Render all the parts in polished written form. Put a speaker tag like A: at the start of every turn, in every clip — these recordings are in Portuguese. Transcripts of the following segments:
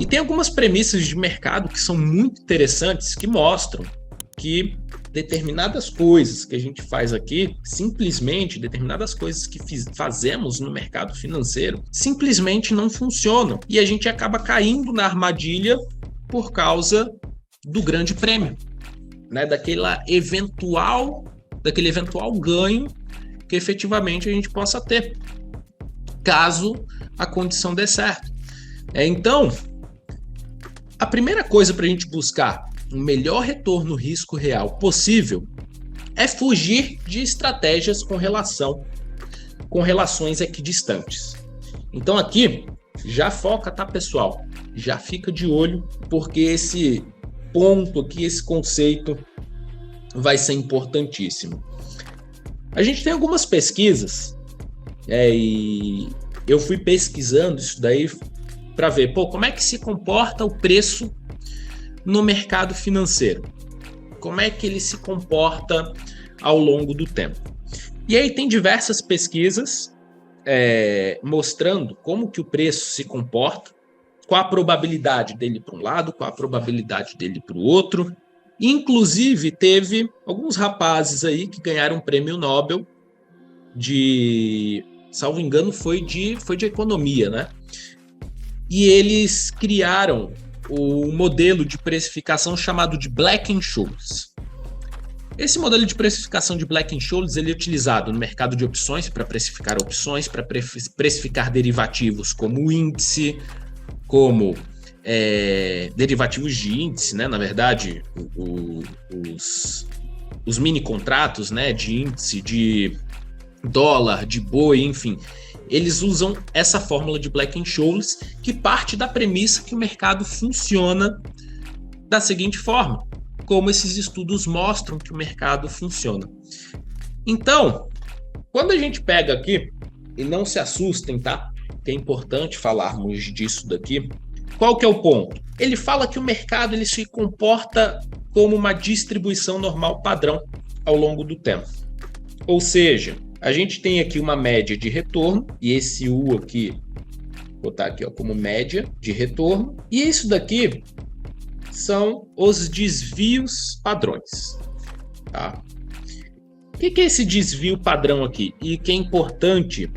A: E tem algumas premissas de mercado que são muito interessantes, que mostram que determinadas coisas que a gente faz aqui, simplesmente determinadas coisas que fazemos no mercado financeiro, simplesmente não funcionam. E a gente acaba caindo na armadilha por causa do grande prêmio, né? Daquele eventual ganho que efetivamente a gente possa ter, caso a condição dê certo. Então, a primeira coisa para a gente buscar o melhor retorno risco real possível é fugir de estratégias com relações equidistantes. Então aqui, já foca, tá, pessoal? Já fica de olho, porque esse ponto aqui, esse conceito vai ser importantíssimo. A gente tem algumas pesquisas, e eu fui pesquisando isso daí para ver, como é que se comporta o preço no mercado financeiro? Como é que ele se comporta ao longo do tempo? E aí tem diversas pesquisas mostrando como que o preço se comporta, qual a probabilidade dele para um lado, qual a probabilidade dele para o outro. Inclusive, teve alguns rapazes aí que ganharam um prêmio Nobel salvo engano, foi de economia, né? E eles criaram o modelo de precificação chamado de Black-Scholes. Esse modelo de precificação de Black-Scholes ele é utilizado no mercado de opções para precificar opções, para precificar derivativos como o índice, como derivativos de índice, né? Na verdade, os mini contratos, né? De índice, de dólar, de boi, enfim. Eles usam essa fórmula de Black-Scholes, que parte da premissa que o mercado funciona da seguinte forma, como esses estudos mostram que o mercado funciona. Então, quando a gente pega aqui, e não se assustem, tá? Que é importante falarmos disso daqui. Qual que é o ponto? Ele fala que o mercado ele se comporta como uma distribuição normal padrão ao longo do tempo. Ou seja, a gente tem aqui uma média de retorno, e esse U aqui, vou botar aqui como média de retorno, e isso daqui são os desvios padrões. Tá? O que é esse desvio padrão aqui? E que é importante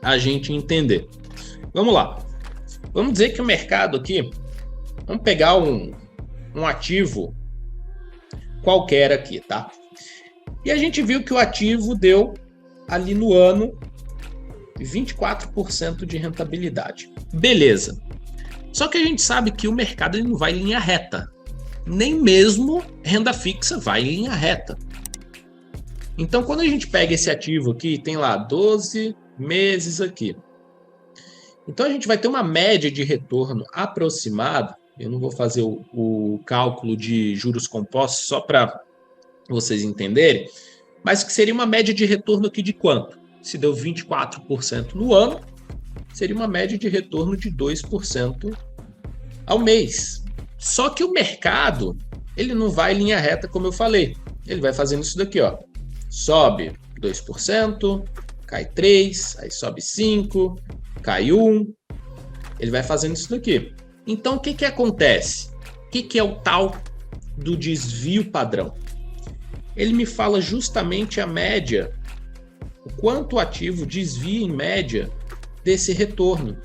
A: a gente entender. Vamos lá. Vamos dizer que o mercado aqui, vamos pegar um ativo qualquer aqui, tá? E a gente viu que o ativo deu ali no ano 24% de rentabilidade. Beleza. Só que a gente sabe que o mercado ele não vai em linha reta. Nem mesmo renda fixa vai em linha reta. Então, quando a gente pega esse ativo aqui, tem lá 12 meses aqui. Então, a gente vai ter uma média de retorno aproximada. Eu não vou fazer o cálculo de juros compostos só para vocês entenderem, mas que seria uma média de retorno aqui de quanto? Se deu 24% no ano, seria uma média de retorno de 2% ao mês. Só que o mercado, ele não vai em linha reta, como eu falei. Ele vai fazendo isso daqui, ó. Sobe 2%, cai 3%, aí sobe 5%, cai 1%. Ele vai fazendo isso daqui. Então, o que acontece? O que é o tal do desvio padrão? Ele me fala justamente a média, o quanto o ativo desvia em média desse retorno.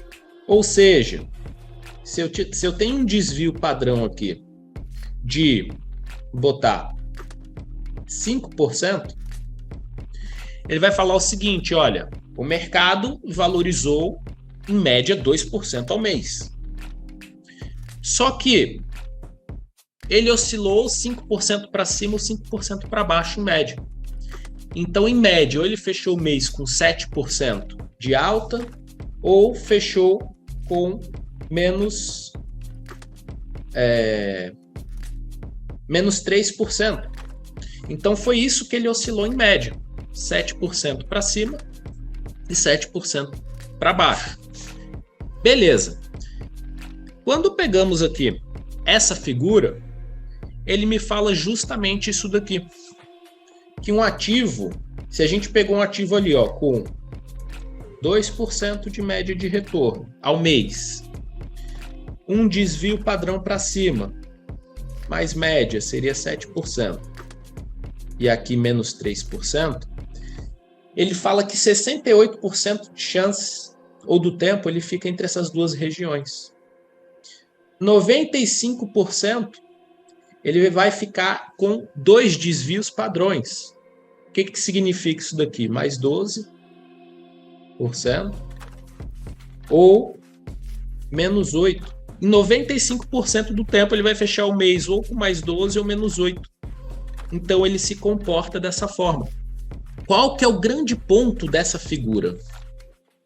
A: Ou seja, se eu tenho um desvio padrão aqui de botar 5%, ele vai falar o seguinte, olha, o mercado valorizou em média 2% ao mês. Só que ele oscilou 5% para cima ou 5% para baixo em média. Então, em média, ou ele fechou o mês com 7% de alta, ou fechou com menos 3%. Então, foi isso que ele oscilou em média. 7% para cima e 7% para baixo. Beleza. Quando pegamos aqui essa figura, ele me fala justamente isso daqui. Que um ativo, se a gente pegou um ativo ali, ó, com 2% de média de retorno ao mês, um desvio padrão para cima, mais média, seria 7%, e aqui menos 3%, ele fala que 68% de chances, ou do tempo, ele fica entre essas duas regiões. 95% ele vai ficar com 2 desvios padrões. O que significa isso daqui? Mais 12% ou menos 8%. E 95% do tempo ele vai fechar o mês ou com mais 12 ou menos 8. Então ele se comporta dessa forma. Qual que é o grande ponto dessa figura?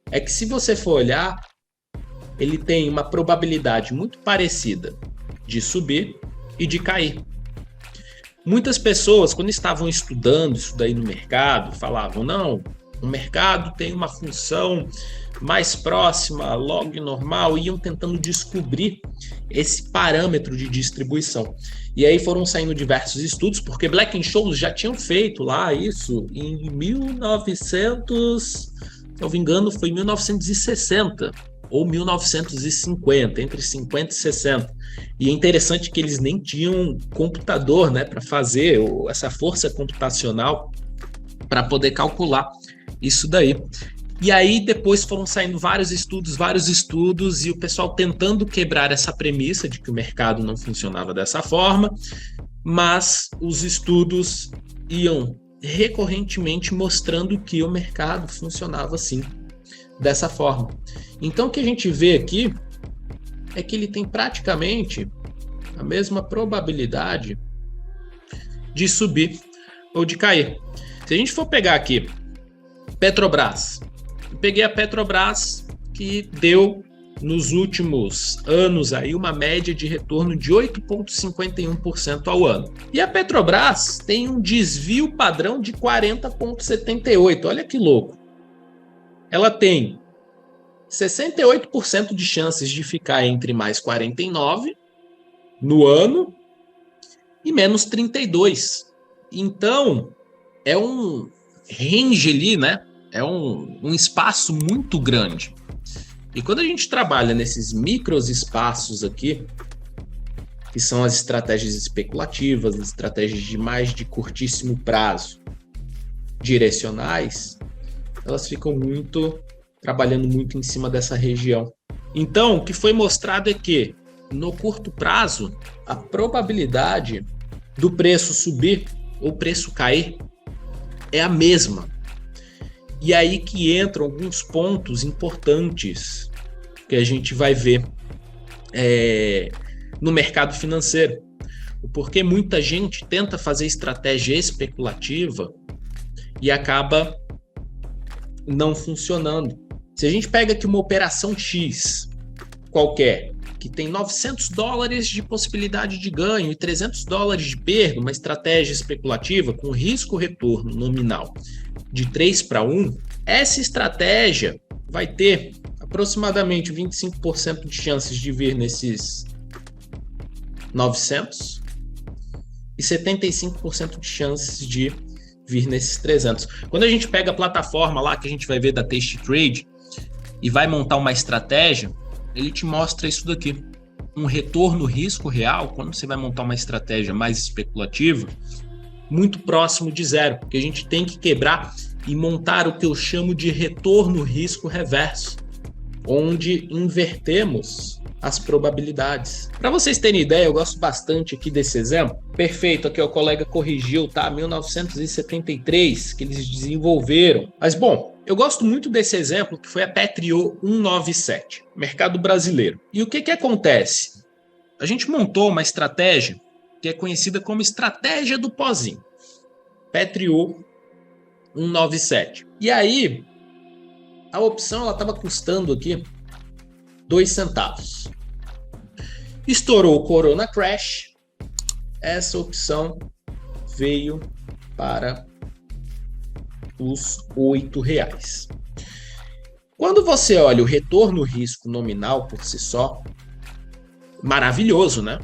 A: É que se você for olhar, ele tem uma probabilidade muito parecida de subir e de cair. Muitas pessoas, quando estavam estudando isso daí no mercado, falavam, não, o mercado tem uma função mais próxima, log normal, iam tentando descobrir esse parâmetro de distribuição. E aí foram saindo diversos estudos, porque Black-Scholes já tinham feito lá isso em 1900, se não me engano, foi 1960 ou 1950, entre 50 e 60. E é interessante que eles nem tinham computador, né, para fazer essa força computacional para poder calcular isso daí. E aí depois foram saindo vários estudos, e o pessoal tentando quebrar essa premissa de que o mercado não funcionava dessa forma, mas os estudos iam recorrentemente mostrando que o mercado funcionava assim, dessa forma. Então o que a gente vê aqui é que ele tem praticamente a mesma probabilidade de subir ou de cair. Se a gente for pegar aqui Petrobras, eu peguei a Petrobras, que deu nos últimos anos aí uma média de retorno de 8,51% ao ano. E a Petrobras tem um desvio padrão de 40,78%. Olha que louco. Ela tem 68% de chances de ficar entre mais 49% no ano e menos 32%. Então, é um range ali, né? É um espaço muito grande. E quando a gente trabalha nesses micros espaços aqui, que são as estratégias especulativas, as estratégias de curtíssimo prazo, direcionais, elas ficam trabalhando muito em cima dessa região. Então, o que foi mostrado é que, no curto prazo, a probabilidade do preço subir ou preço cair é a mesma. E aí que entram alguns pontos importantes que a gente vai ver no mercado financeiro. Porque muita gente tenta fazer estratégia especulativa e acaba não funcionando. Se a gente pega aqui uma operação X qualquer, que tem $900 de possibilidade de ganho e $300 de perda, uma estratégia especulativa com risco-retorno nominal de 3:1, essa estratégia vai ter aproximadamente 25% de chances de vir nesses 900 e 75% de chances de vir nesses 300. Quando a gente pega a plataforma lá que a gente vai ver da tastytrade e vai montar uma estratégia, ele te mostra isso daqui. Um retorno risco real, quando você vai montar uma estratégia mais especulativa, muito próximo de zero, porque a gente tem que quebrar e montar o que eu chamo de retorno risco reverso, onde invertemos as probabilidades. Para vocês terem ideia, eu gosto bastante aqui desse exemplo. Perfeito, aqui o colega corrigiu, tá? 1973 que eles desenvolveram. Mas bom, eu gosto muito desse exemplo que foi a Petrio 197, mercado brasileiro. E o que acontece? A gente montou uma estratégia que é conhecida como estratégia do pozinho. Petrio 197. E aí, a opção ela estava custando aqui 2 centavos. Estourou o Corona Crash, essa opção veio para os R$8. Quando você olha o retorno risco nominal por si só, maravilhoso, né?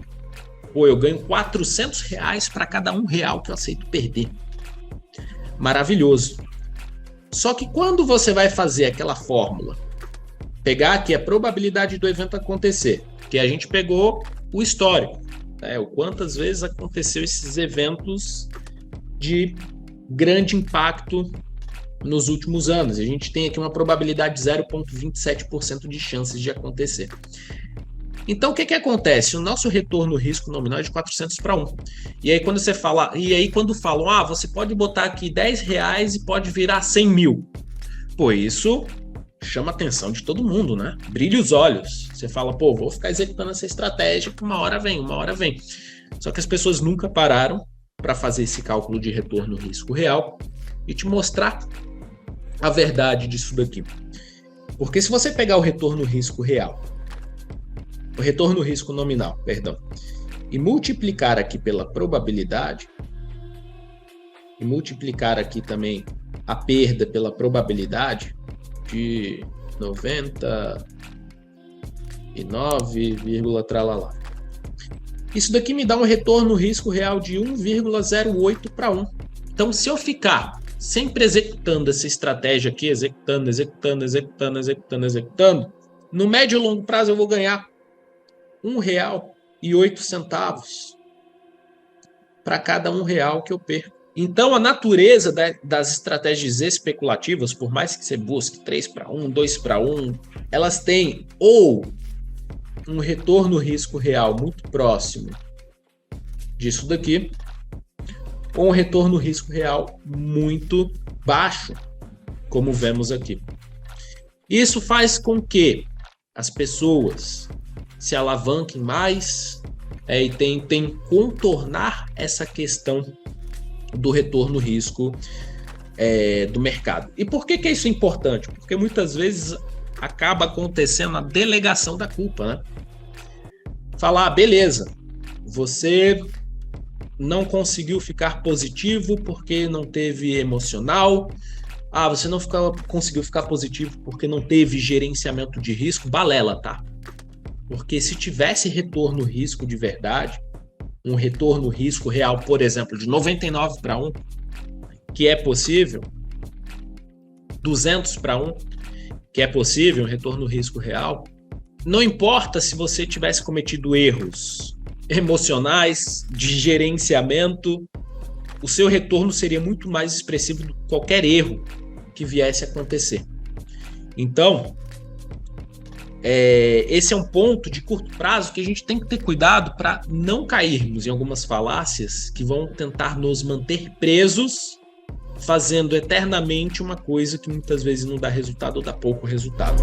A: Pô, eu ganho R$400 para cada R$1 que eu aceito perder. Maravilhoso. Só que quando você vai fazer aquela fórmula, pegar aqui a probabilidade do evento acontecer, que a gente pegou o histórico, né? O quantas vezes aconteceu esses eventos de grande impacto nos últimos anos. A gente tem aqui uma probabilidade de 0,27% de chances de acontecer. Então, o que acontece? O nosso retorno risco nominal é de 400 para 1. E aí, quando você fala, quando falam, você pode botar aqui R$10 e pode virar 100 mil. Pô, isso chama a atenção de todo mundo, né? Brilha os olhos. Você fala, vou ficar executando essa estratégia que uma hora vem. Só que as pessoas nunca pararam para fazer esse cálculo de retorno risco real e te mostrar a verdade disso daqui. Porque se você pegar o retorno risco real, o retorno risco nominal, e multiplicar aqui pela probabilidade, e multiplicar aqui também a perda pela probabilidade de 99, tralalá. Isso daqui me dá um retorno risco real de 1,08 para 1. Então, se eu ficar sempre executando essa estratégia aqui, executando, no médio e longo prazo eu vou ganhar R$1,08 para cada R$1 que eu perco. Então, a natureza das estratégias especulativas, por mais que você busque 3 para 1, 2 para 1, elas têm ou um retorno risco real muito próximo disso daqui, ou um retorno risco real muito baixo, como vemos aqui. Isso faz com que as pessoas se alavanquem mais e tentem contornar essa questão do retorno risco do mercado. E por que isso é importante? Porque muitas vezes acaba acontecendo a delegação da culpa, né? Falar, beleza, você não conseguiu ficar positivo porque não teve emocional. Você não conseguiu ficar positivo porque não teve gerenciamento de risco. Balela, tá? Porque se tivesse retorno risco de verdade, um retorno risco real, por exemplo, de 99 para 1, que é possível, 200 para 1, que é possível, um retorno risco real, não importa se você tivesse cometido erros emocionais, de gerenciamento, o seu retorno seria muito mais expressivo do que qualquer erro que viesse a acontecer. Então, esse é um ponto de curto prazo que a gente tem que ter cuidado para não cairmos em algumas falácias que vão tentar nos manter presos, fazendo eternamente uma coisa que muitas vezes não dá resultado ou dá pouco resultado.